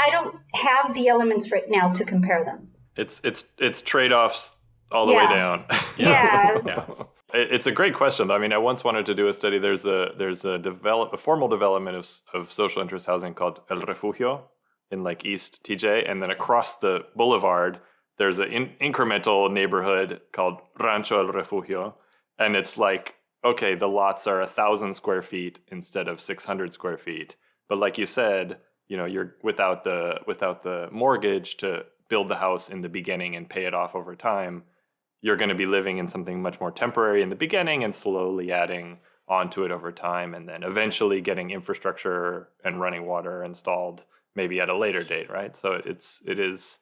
don't have the elements right now to compare them. It's trade-offs all the way down. Yeah. It's a great question. I mean, I once wanted to do a study. There's a formal development of social interest housing called El Refugio in like East TJ, and then across the boulevard there's an incremental neighborhood called Rancho El Refugio, and it's like, okay, the lots are 1,000 square feet instead of 600 square feet, but like you said, you're without the mortgage to build the house in the beginning and pay it off over time. You're going to be living in something much more temporary in the beginning and slowly adding onto it over time, and then eventually getting infrastructure and running water installed maybe at a later date, right? So it is.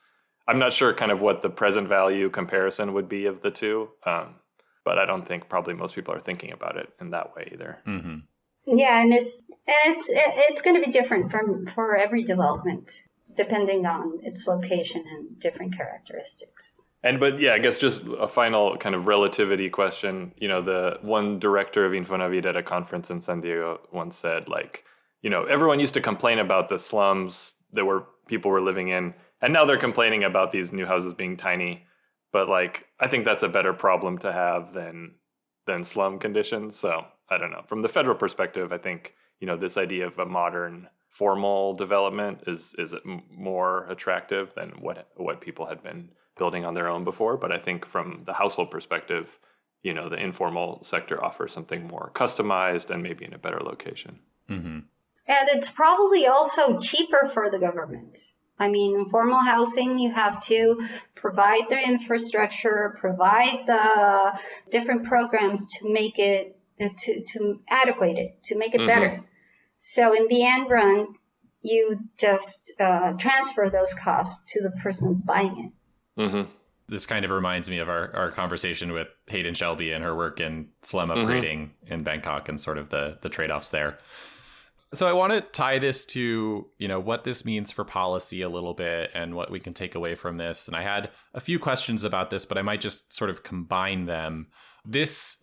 I'm not sure kind of what the present value comparison would be of the two, but I don't think probably most people are thinking about it in that way either. Mm-hmm. Yeah, and it's going to be different for every development depending on its location and different characteristics. But I guess just a final kind of relativity question. The one director of INFONAVIT at a conference in San Diego once said, like, everyone used to complain about the slums that people were living in, and now they're complaining about these new houses being tiny. But like, I think that's a better problem to have than slum conditions. So I don't know. From the federal perspective, I think, this idea of a modern formal development is more attractive than what people had been building on their own before. But I think from the household perspective, the informal sector offers something more customized and maybe in a better location. Mm-hmm. And it's probably also cheaper for the government. I mean, informal housing, you have to provide the infrastructure, provide the different programs to make it, to adequate it, to make it mm-hmm. better. So in the end run, you just transfer those costs to the person's buying it. Mm-hmm. This kind of reminds me of our conversation with Hayden Shelby and her work in slum upgrading mm-hmm. in Bangkok and sort of the trade-offs there. So I want to tie this to, what this means for policy a little bit and what we can take away from this. And I had a few questions about this, but I might just sort of combine them. This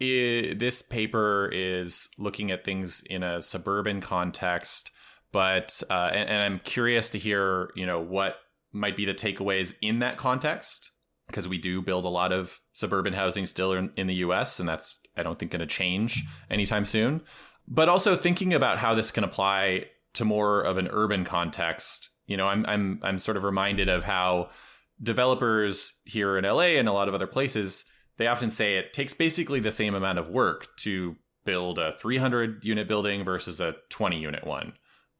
paper is looking at things in a suburban context, but and I'm curious to hear, what might be the takeaways in that context, because we do build a lot of suburban housing still in the US, and that's, I don't think, going to change anytime soon. But also thinking about how this can apply to more of an urban context. I'm sort of reminded of how developers here in LA and a lot of other places, they often say it takes basically the same amount of work to build a 300 unit building versus a 20 unit one.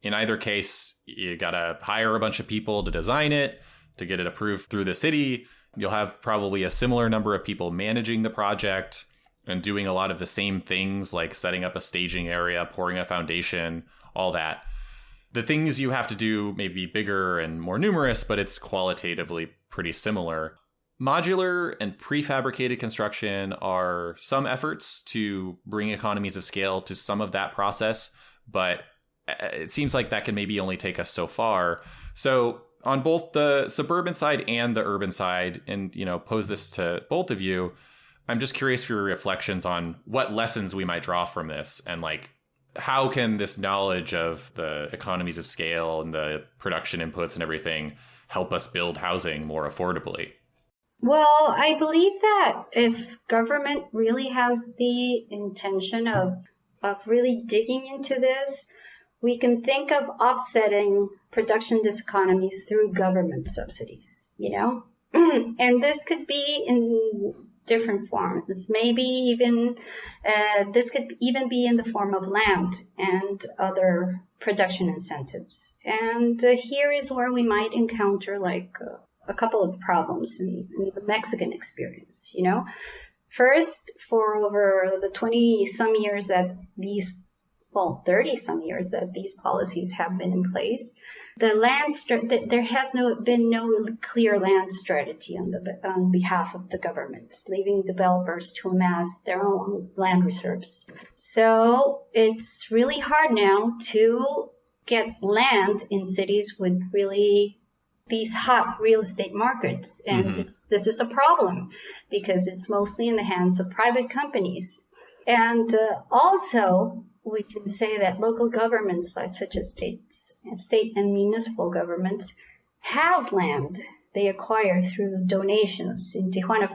In either case, you got to hire a bunch of people to design it, to get it approved through the city. You'll have probably a similar number of people managing the project and doing a lot of the same things, like setting up a staging area, pouring a foundation, all that. The things you have to do may be bigger and more numerous, but it's qualitatively pretty similar. Modular and prefabricated construction are some efforts to bring economies of scale to some of that process, but it seems like that can maybe only take us so far. So on both the suburban side and the urban side, and pose this to both of you, I'm just curious for your reflections on what lessons we might draw from this, and how can this knowledge of the economies of scale and the production inputs and everything help us build housing more affordably? Well, I believe that if government really has the intention of really digging into this, we can think of offsetting production diseconomies through government subsidies, and this could be in different forms. Maybe even this could even be in the form of land and other production incentives. And here is where we might encounter a couple of problems in the Mexican experience. First, for over the 20-some years that 30-some years that these policies have been in place, there has been no clear land strategy on behalf of the governments, leaving developers to amass their own land reserves. So it's really hard now to get land in cities with really these hot real estate markets. And this is a problem because it's mostly in the hands of private companies. And also, we can say that local governments, such as state and municipal governments, have land they acquire through donations. In Tijuana,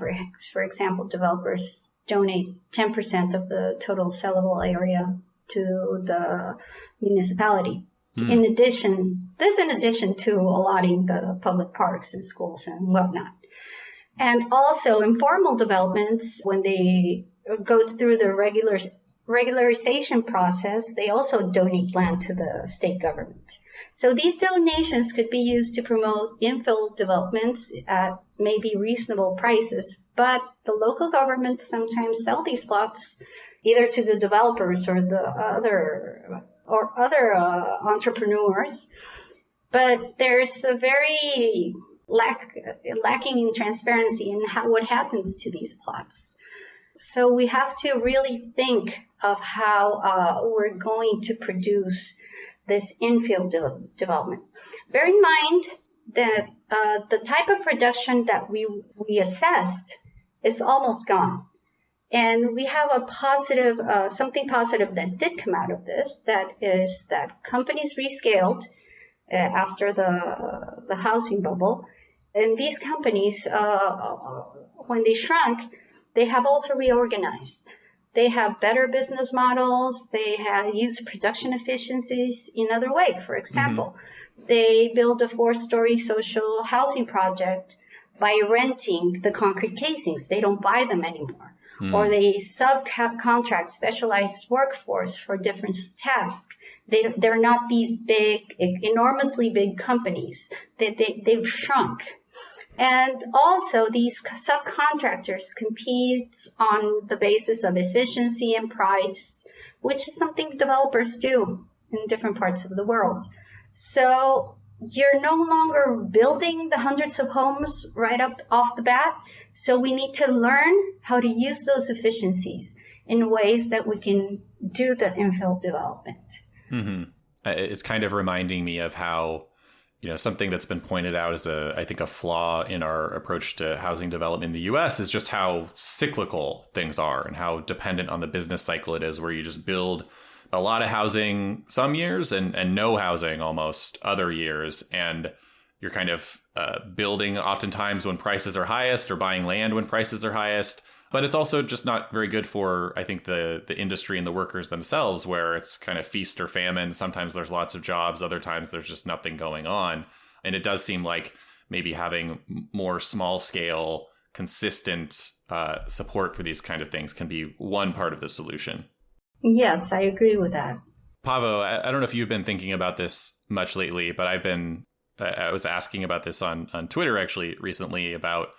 for example, developers donate 10% of the total sellable area to the municipality. In addition to allotting the public parks and schools and whatnot. And also informal developments, when they go through the regularization process, they also donate land to the state government. So these donations could be used to promote infill developments at maybe reasonable prices, but the local governments sometimes sell these plots either to the developers or the other entrepreneurs. But there's a very lacking in transparency in what happens to these plots. So we have to really think of how we're going to produce this infill development. Bear in mind that the type of production that we assessed is almost gone. And we have a positive, something positive that did come out of this, that is that companies rescaled after the housing bubble. And these companies, when they shrunk, they have also reorganized. They have better business models. They have used production efficiencies in other ways. For example, they build a 4-story social housing project by renting the concrete casings. They don't buy them anymore. Or they subcontract specialized workforce for different tasks. They're not these big, enormously big companies. They've shrunk. And also, these subcontractors compete on the basis of efficiency and price, which is something developers do in different parts of the world. So you're no longer building the hundreds of homes right up off the bat. So we need to learn how to use those efficiencies in ways that we can do the infill development. And it's kind of reminding me of how, something that's been pointed out as I think a flaw in our approach to housing development in the US is just how cyclical things are and how dependent on the business cycle it is, where you just build a lot of housing some years and no housing almost other years. And you're kind of building oftentimes when prices are highest or buying land when prices are highest. But it's also just not very good for, I think, the industry and the workers themselves, where it's kind of feast or famine. Sometimes there's lots of jobs. Other times there's just nothing going on. And it does seem like maybe having more small scale, consistent support for these kind of things can be one part of the solution. Yes, I agree with that. Paavo, I don't know if you've been thinking about this much lately, but I was asking about this on Twitter actually recently, about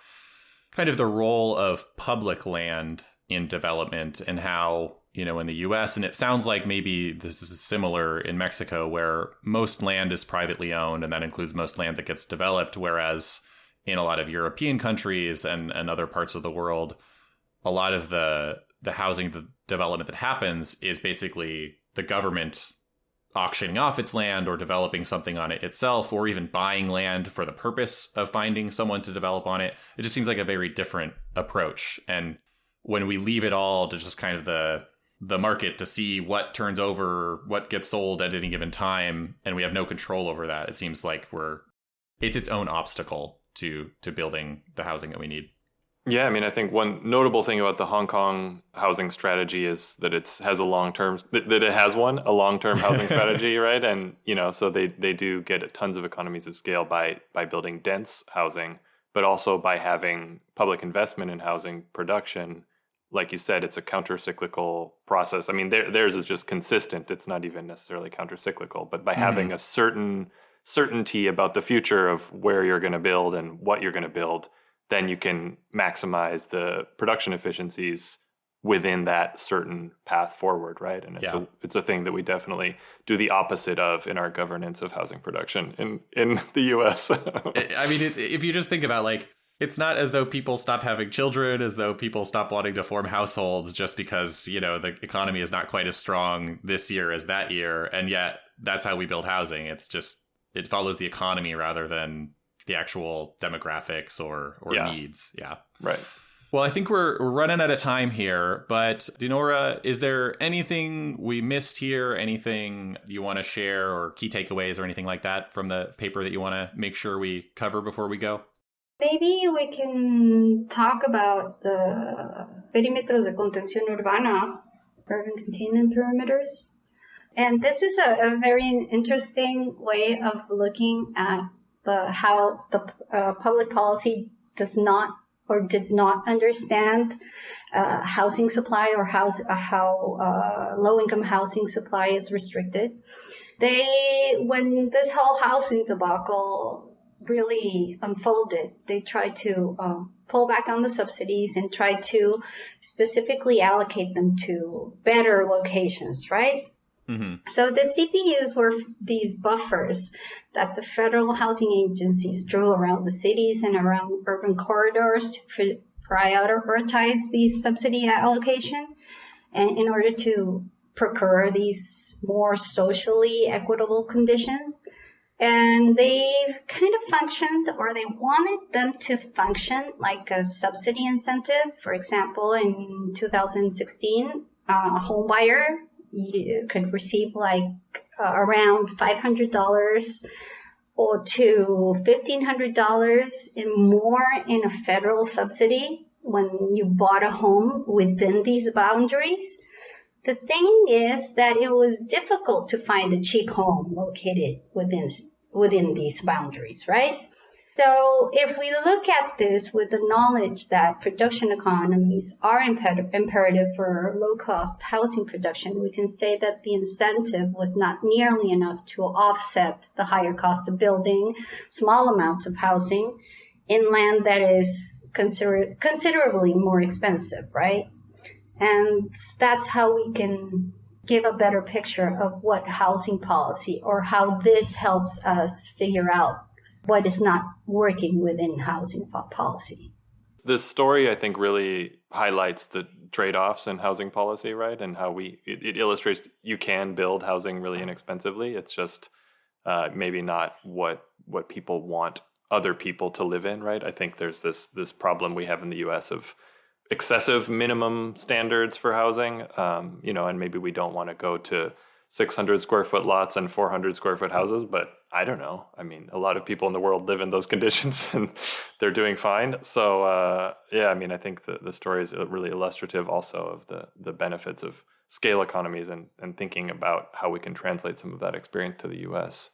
kind of the role of public land in development and how, in the US, and it sounds like maybe this is similar in Mexico, where most land is privately owned, and that includes most land that gets developed, whereas in a lot of European countries and other parts of the world, a lot of the housing development that happens is basically the government auctioning off its land or developing something on it itself, or even buying land for the purpose of finding someone to develop on it. It just seems like a very different approach. And when we leave it all to just kind of the market to see what turns over, what gets sold at any given time, and we have no control over that, it seems like it's its own obstacle to building the housing that we need. Yeah, I mean, I think one notable thing about the Hong Kong housing strategy is that it has a long-term housing strategy, right? And, so they do get tons of economies of scale by building dense housing, but also by having public investment in housing production. Like you said, it's a counter-cyclical process. I mean, theirs is just consistent. It's not even necessarily counter-cyclical, but by having a certain certainty about the future of where you're going to build and what you're going to build, then you can maximize the production efficiencies within that certain path forward, right? And it's a thing that we definitely do the opposite of in our governance of housing production in the US. I mean, if you just think about, like, it's not as though people stop having children, as though people stop wanting to form households just because, the economy is not quite as strong this year as that year. And yet that's how we build housing. It's just, it follows the economy rather than the actual demographics or needs. Yeah. Right. Well, I think we're running out of time here, but Dinorah, is there anything we missed here? Anything you want to share, or key takeaways or anything like that from the paper that you want to make sure we cover before we go? Maybe we can talk about the perímetros de contención urbana, urban containment perimeters. And this is a very interesting way of looking at how the public policy does not or did not understand housing supply, or how low-income housing supply is restricted. When this whole housing debacle really unfolded, they tried to pull back on the subsidies and try to specifically allocate them to better locations, right? Mm-hmm. So the CPUs were these buffers that the federal housing agencies drew around the cities and around urban corridors to prioritize these subsidy allocation, and in order to procure these more socially equitable conditions. And they kind of functioned, or they wanted them to function like a subsidy incentive. For example, in 2016, a home buyer could receive around $500 or to $1,500 more in a federal subsidy when you bought a home within these boundaries. The thing is that it was difficult to find a cheap home located within these boundaries, right? So if we look at this with the knowledge that production economies are imperative for low-cost housing production, we can say that the incentive was not nearly enough to offset the higher cost of building small amounts of housing in land that is considerably more expensive, right? And that's how we can give a better picture of what housing policy, or how this helps us figure out what is not working within housing policy. This story, I think, really highlights the trade-offs in housing policy, right? And how it illustrates you can build housing really inexpensively. It's just maybe not what people want other people to live in, right? I think there's this problem we have in the U.S. of excessive minimum standards for housing, and maybe we don't want to go to 600 square foot lots and 400 square foot houses, but I don't know. I mean, a lot of people in the world live in those conditions and they're doing fine. So, I think the story is really illustrative also of the benefits of scale economies and thinking about how we can translate some of that experience to the US.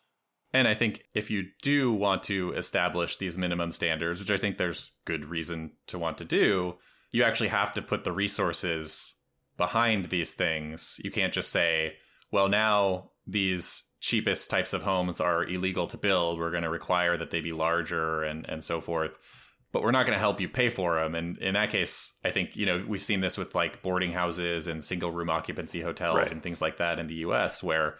And I think if you do want to establish these minimum standards, which I think there's good reason to want to do, you actually have to put the resources behind these things. You can't just say, well, now these cheapest types of homes are illegal to build. We're going to require that they be larger and so forth, but we're not going to help you pay for them. And in that case, I think, we've seen this with like boarding houses and single room occupancy hotels right. and things like that in the US, where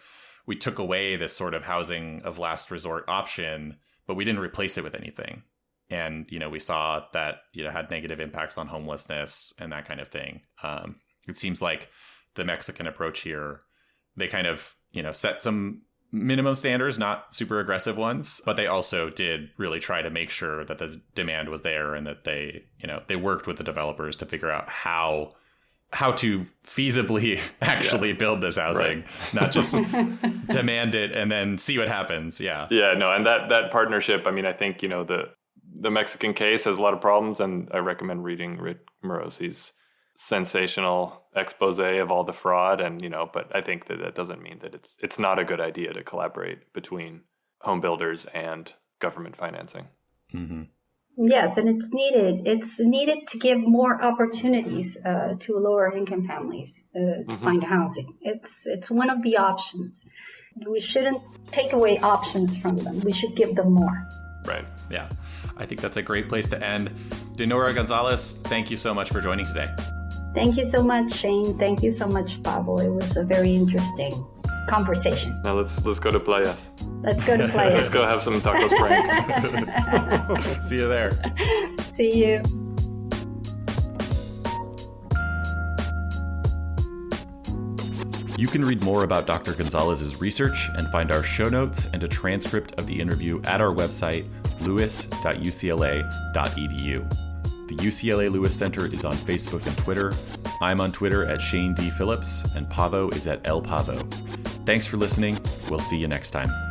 we took away this sort of housing of last resort option, but we didn't replace it with anything. And, we saw that, had negative impacts on homelessness and that kind of thing. It seems like the Mexican approach here, they kind of, set some minimum standards, not super aggressive ones, but they also did really try to make sure that the demand was there and that they worked with the developers to figure out how to feasibly actually build this housing, right. Not just demand it and then see what happens. Yeah. Yeah, no. And that partnership, I think, the Mexican case has a lot of problems, and I recommend reading Rick Morosi's sensational expose of all the fraud. And, but I think that doesn't mean that it's not a good idea to collaborate between home builders and government financing. Mm-hmm. Yes, and it's needed. It's needed to give more opportunities to lower income families to find housing. It's one of the options. We shouldn't take away options from them. We should give them more. Right. Yeah. I think that's a great place to end. Dinorah González, thank you so much for joining today. Thank you so much, Shane. Thank you so much, Pablo. It was a very interesting conversation. Now let's go to playas. Let's go to playas. Let's go have some taco spring. See you there. See you. You can read more about Dr. González's research and find our show notes and a transcript of the interview at our website, lewis.ucla.edu. The UCLA Lewis Center is on Facebook and Twitter. I'm on Twitter at Shane D. Phillips, and Pavo is at El Pavo. Thanks for listening. We'll see you next time.